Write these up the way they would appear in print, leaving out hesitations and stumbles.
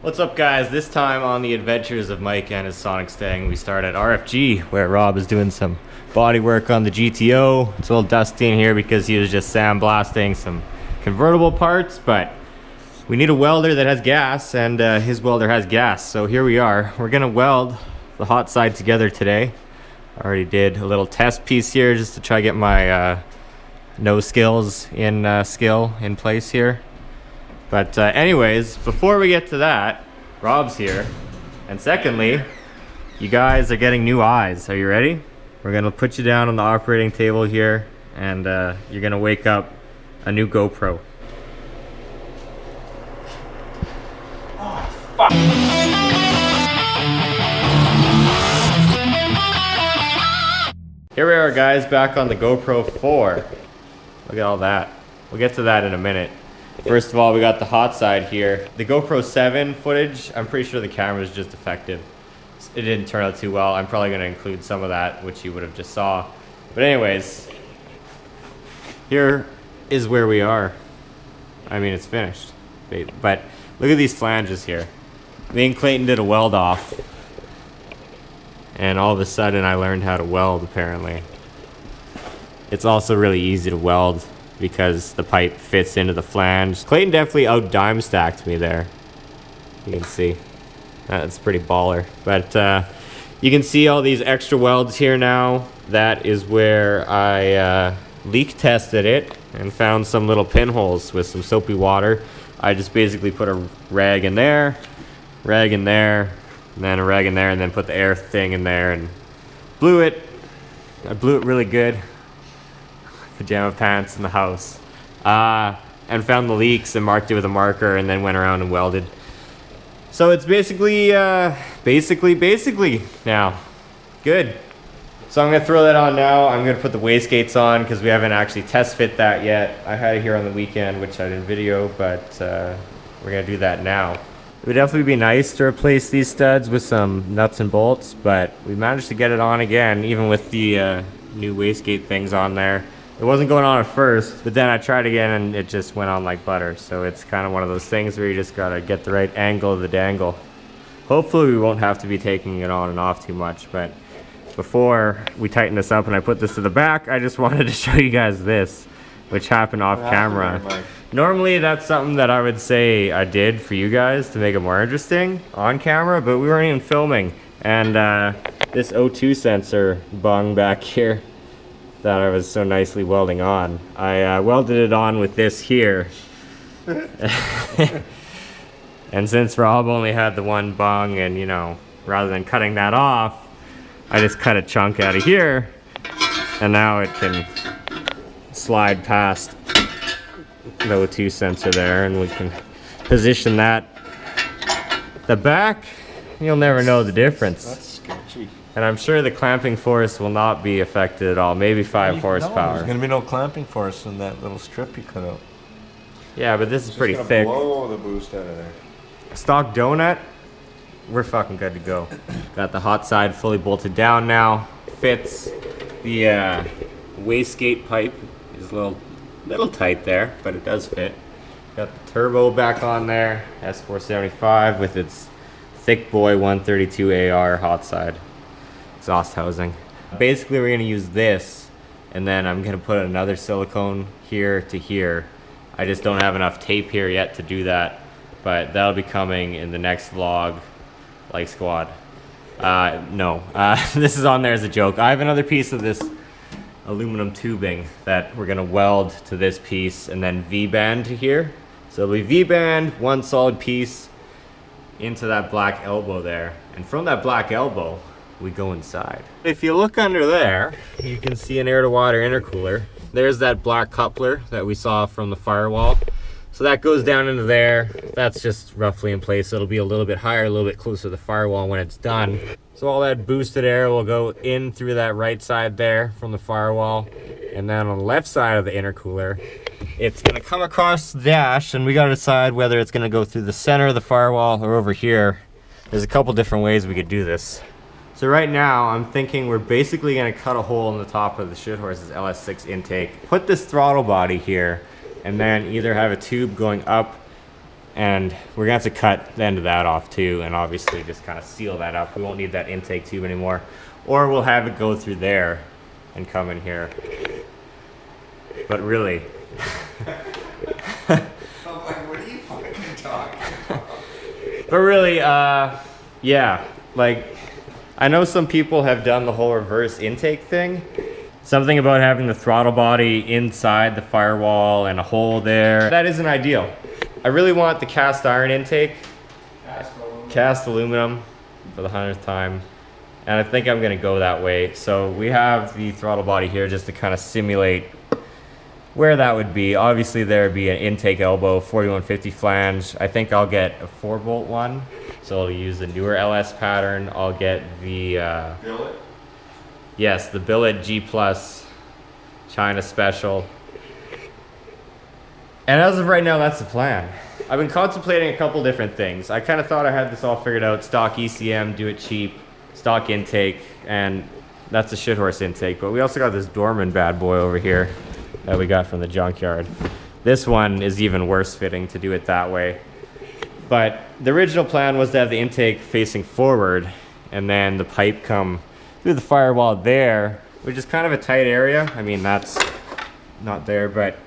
What's up, guys? This time on the adventures of Mike and his Sonic Stang, we start at RFG, where Rob is doing some body work on the GTO. It's a little dusty in here because he was just sandblasting some convertible parts, but we need a welder that has gas, and his welder has gas. So here we are. We're gonna weld the hot side together today. I already did a little test piece here just to try to get my no skills in skill in place here. But anyways, before we get to that, Rob's here. And secondly, you guys are getting new eyes. Are you ready? We're gonna put you down on the operating table here, and you're gonna wake up a new GoPro. Oh, fuck. Here we are, guys, back on the GoPro 4. Look at all that. We'll get to that in a minute. First of all, we got the hot side here. The GoPro 7 footage, I'm pretty sure the camera is just defective. It didn't turn out too well. I'm probably going to include some of that, which you would have just saw. But anyways, here is where we are. I mean, it's finished. But look at these flanges here. Me and Clayton did a weld off. And all of a sudden, I learned how to weld, apparently. It's also really easy to weld because the pipe fits into the flange. Clayton definitely out-dime stacked me there. You can see. That's pretty baller. But you can see all these extra welds here now. That is where I leak tested it and found some little pinholes with some soapy water. I just basically put a rag in there, and then a rag in there, and then put the air thing in there and blew it. I blew it really good. Pajama pants in the house, and found the leaks and marked it with a marker, and then went around and welded. So it's basically now good. So I'm gonna throw that on now. I'm gonna put the wastegates on because we haven't actually test fit that yet. I had it here on the weekend, which I didn't video, but we're gonna do that now. It would definitely be nice to replace these studs with some nuts and bolts, but we managed to get it on again, even with the new wastegate things on there. It wasn't going on at first, but then I tried again and it just went on like butter. So it's kind of one of those things where you just gotta get the right angle of the dangle. Hopefully we won't have to be taking it on and off too much, but before we tighten this up and I put this to the back, I just wanted to show you guys this, which happened off camera. Normally that's something that I would say I did for you guys to make it more interesting on camera, but we weren't even filming. And this O2 sensor bung back here that I was so nicely welding on, I welded it on with this here. And since Rob only had the one bung, and you know, rather than cutting that off, I just cut a chunk out of here, and now it can slide past the O2 sensor there, and we can position that. The back, you'll never know the difference. That's sketchy. And I'm sure the clamping force will not be affected at all. Maybe 5 horsepower. There's gonna be no clamping force in that little strip you cut out. Yeah, but this is pretty Just thick. blow the boost out of there. Stock donut, we're fucking good to go. Got the hot side fully bolted down now. Fits. The wastegate pipe is a little tight there, but it does fit. Got the turbo back on there. S475 with its thick boy 132 AR hot side exhaust housing. Basically we're gonna use this, and then I'm gonna put another silicone here to here. I just don't have enough tape here yet to do that, but that'll be coming in the next vlog, like squad. No, this is on there as a joke. I have another piece of this aluminum tubing that we're gonna weld to this piece and then V-band to here. So it'll be V-band, one solid piece into that black elbow there, and from that black elbow we go inside. If you look under there, you can see an air-to-water intercooler. There's that black coupler that we saw from the firewall. So that goes down into there. That's just roughly in place. It'll be a little bit higher, a little bit closer to the firewall when it's done. So all that boosted air will go in through that right side there from the firewall. And then on the left side of the intercooler, it's gonna come across the dash, and we gotta decide whether it's gonna go through the center of the firewall or over here. There's a couple different ways we could do this. So right now, I'm thinking we're basically gonna cut a hole in the top of the Shithorse's LS6 intake, put this throttle body here, and then either have a tube going up And we're gonna have to cut the end of that off too, and obviously just kind of seal that up. We won't need that intake tube anymore. Or we'll have it go through there and come in here. But really, I'm like, what are you fucking talking about? but really, yeah, like, I know some people have done the whole reverse intake thing. Something about having the throttle body inside the firewall and a hole there. That isn't ideal. I really want the cast iron intake. Cast aluminum for the 100th time. And I think I'm gonna go that way. So we have the throttle body here just to kind of simulate where that would be. Obviously there would be an intake elbow, 4150 flange. I think I'll get a 4-bolt one. So I'll use the newer LS pattern. I'll get the Billet? yes, the Billet G Plus China Special. And as of right now, that's the plan. I've been contemplating a couple different things. I kind of thought I had this all figured out. Stock ECM, do it cheap, stock intake, and that's a shithorse intake. But we also got this Dorman bad boy over here that we got from the junkyard. This one is even worse fitting to do it that way. But the original plan was to have the intake facing forward and then the pipe come through the firewall there, which is kind of a tight area. I mean, that's not there, but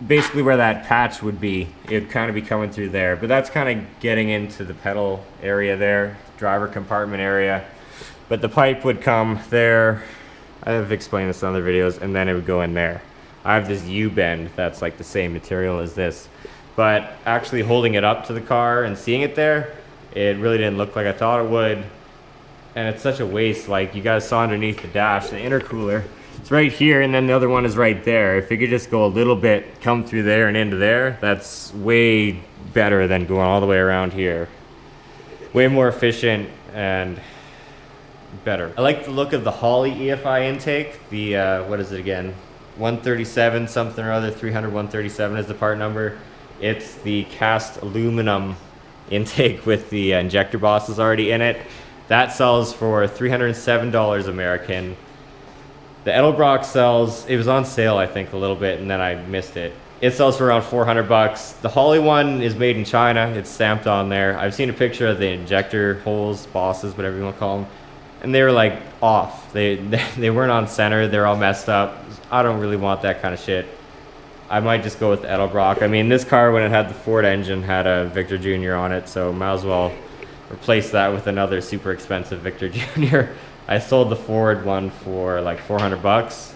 basically where that patch would be, it would kind of be coming through there. But that's kind of getting into the pedal area there, driver compartment area. But the pipe would come there. I've explained this in other videos, and then it would go in there. I have this U-bend that's like the same material as this. But actually holding it up to the car and seeing it there, it really didn't look like I thought it would. And it's such a waste. Like, you guys saw underneath the dash, the intercooler, it's right here, and then the other one is right there. If you could just go a little bit, come through there and into there, that's way better than going all the way around here. Way more efficient and better. I like the look of the Holley EFI intake. The, what is it again? 137 something or other, 300 137 is the part number. It's the cast aluminum intake with the injector bosses already in it. That sells for $307 American. The Edelbrock sells, it was on sale I think a little bit and then I missed it. It sells for around 400 bucks. The Holley one is made in China. It's stamped on there. I've seen a picture of the injector holes, bosses, whatever you want to call them. And they were like off. They weren't on center. They're all messed up. I don't really want that kind of shit. I might just go with the Edelbrock. I mean, this car, when it had the Ford engine, had a Victor Jr. on it, so might as well replace that with another super expensive Victor Jr. I sold the Ford one for like 400 bucks.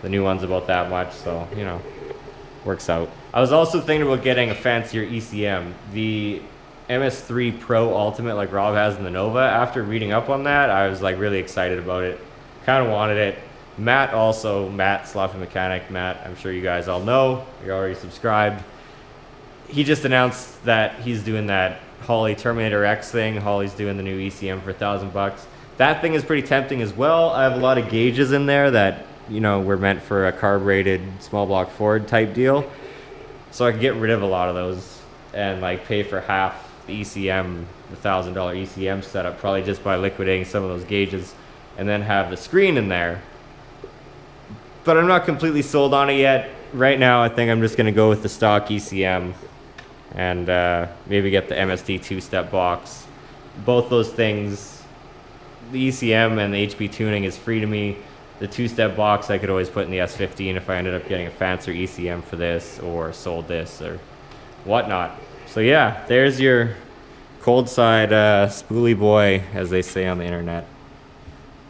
The new one's about that much, so, you know, works out. I was also thinking about getting a fancier ECM. The MS3 Pro Ultimate, like Rob has in the Nova, after reading up on that, I was like really excited about it. Kind of wanted it. Matt also, Matt Sloppy Mechanic, Matt, I'm sure you guys all know, you're already subscribed. He just announced that he's doing that Holley Terminator X thing. Holley's doing the new ECM for 1,000 bucks. That thing is pretty tempting as well. I have a lot of gauges in there that, you know, were meant for a carbureted small block Ford type deal. So I could get rid of a lot of those and like pay for half the ECM, the $1,000 ECM setup, probably just by liquidating some of those gauges and then have the screen in there. But I'm not completely sold on it yet. Right now, I think I'm just gonna go with the stock ECM and maybe get the MSD two-step box. Both those things, the ECM and the HP tuning is free to me. The two-step box I could always put in the S15 if I ended up getting a fancier ECM for this or sold this or whatnot. So yeah, there's your cold side spoolie boy, as they say on the internet,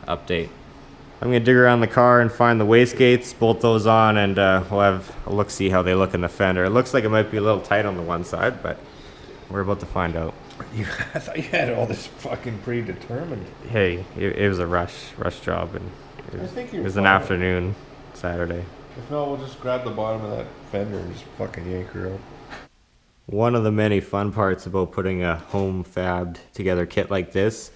update. I'm gonna dig around the car and find the wastegates, bolt those on, and we'll have a look-see how they look in the fender. It looks like it might be a little tight on the one side, but we're about to find out. I thought you had all this fucking predetermined. Hey, it was a rush job, and it was an afternoon Saturday. If not, we'll just grab the bottom of that fender and just fucking yank her out. One of the many fun parts about putting a home fabbed together kit like this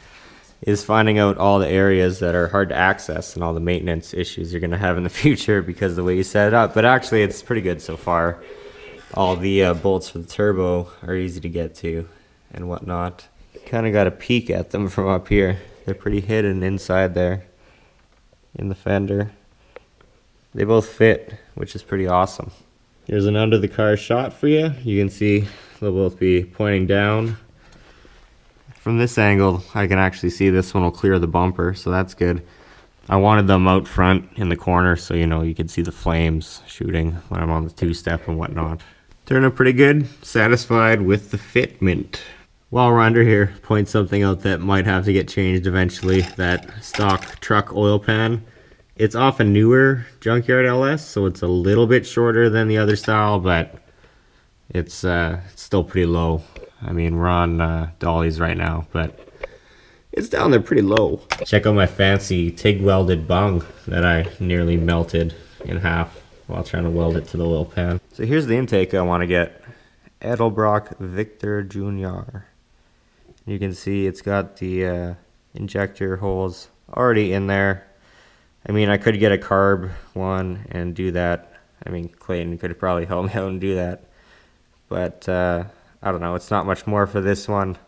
is finding out all the areas that are hard to access and all the maintenance issues you're going to have in the future because of the way you set it up. But actually, it's pretty good so far. All the bolts for the turbo are easy to get to and whatnot. Kind of got a peek at them from up here. They're pretty hidden inside there in the fender. They both fit, which is pretty awesome. Here's an under the car shot for you. You can see They'll both be pointing down. From this angle, I can actually see this one will clear the bumper, so that's good. I wanted them out front in the corner so you could see the flames shooting when I'm on the two-step and whatnot. Turned out pretty good. Satisfied with the fitment. While we're under here, point something out that might have to get changed eventually. That stock truck oil pan. It's off a newer Junkyard LS, so it's a little bit shorter than the other style, but it's still pretty low. I mean, we're on dollies right now, but it's down there pretty low. Check out my fancy TIG welded bung that I nearly melted in half while trying to weld it to the oil pan. So here's the intake I want to get. Edelbrock Victor Jr. You can see it's got the injector holes already in there. I mean, I could get a carb one and do that. I mean, Clayton could probably help me out and do that. But I don't know, it's not much more for this one.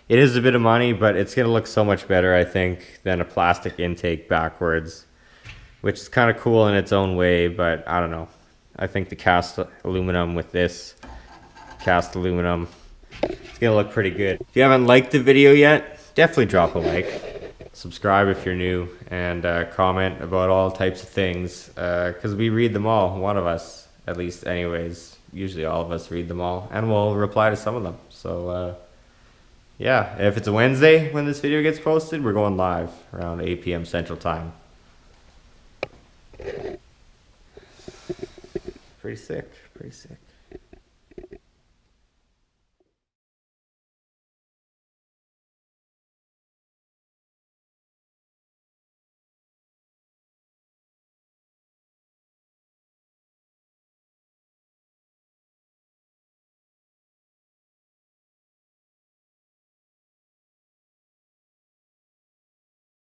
It is a bit of money, but it's going to look so much better, I think, than a plastic intake backwards, which is kind of cool in its own way, but I don't know. I think the cast aluminum with this cast aluminum, it's going to look pretty good. If you haven't liked the video yet, definitely drop a like. Subscribe if you're new, and comment about all types of things, because we read them all, one of us, at least anyways. Usually all of us read them all, and we'll reply to some of them. So yeah, if it's a Wednesday when this video gets posted, we're going live around 8 p.m. Central Time. Pretty sick, pretty sick.